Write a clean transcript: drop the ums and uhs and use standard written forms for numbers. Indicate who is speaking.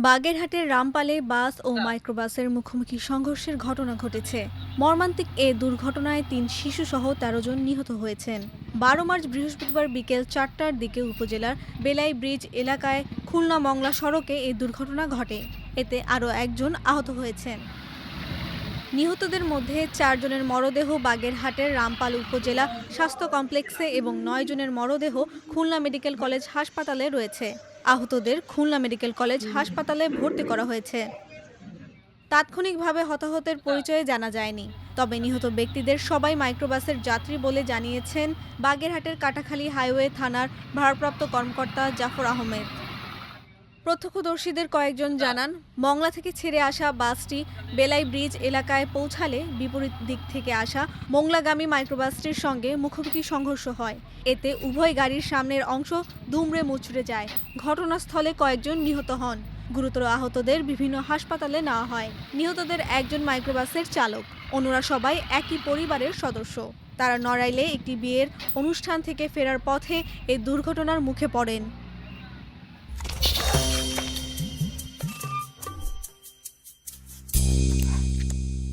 Speaker 1: বাগেরহাটের রামপালে বাস ও মাইক্রোবাসের মুখোমুখি সংঘর্ষের ঘটনা ঘটেছে। মর্মান্তিক এ দুর্ঘটনায় ৩ শিশুসহ ১৩ জন নিহত হয়েছেন। ১২ মার্চ বৃহস্পতিবার বিকেল ৪টার দিকে উপজেলার বেলাই ব্রিজ এলাকায় খুলনা মংলা সড়কে এই দুর্ঘটনা ঘটে। এতে আরও একজন আহত হয়েছেন। নিহতদের মধ্যে ৪ জনের মরদেহ বাগেরহাটের রামপাল উপজেলা স্বাস্থ্য কমপ্লেক্সে এবং ৯ জনের মরদেহ খুলনা মেডিকেল কলেজ হাসপাতালে রয়েছে। আহতদের খুলনা মেডিকেল কলেজ হাসপাতালে ভর্তি করা হয়েছে। তাৎক্ষণিকভাবে হতাহতের পরিচয় জানা যায়নি, তবে নিহত ব্যক্তিদের সবাই মাইক্রোবাসের যাত্রী বলে জানিয়েছেন বাগেরহাটের কাটাখালী হাইওয়ে থানার ভারপ্রাপ্ত কর্মকর্তা জাফর আহমেদ। প্রত্যক্ষদর্শীদের কয়েকজন জানান, মংলা থেকে ছেড়ে আসা বাসটি বেলাই ব্রিজ এলাকায় পৌঁছালে বিপরীত দিক থেকে আসা মোংলাগামী মাইক্রোবাসটির সঙ্গে মুখোমুখি সংঘর্ষ হয়। এতে উভয় গাড়ির সামনের অংশ দুমড়ে মুচড়ে যায়। ঘটনাস্থলে কয়েকজন নিহত হন। গুরুতর আহতদের বিভিন্ন হাসপাতালে নেওয়া হয়। নিহতদের একজন মাইক্রোবাসের চালক, অন্যরা সবাই একই পরিবারের সদস্য। তারা নড়াইলে একটি বিয়ের অনুষ্ঠান থেকে ফেরার পথে এই দুর্ঘটনার মুখে পড়েন।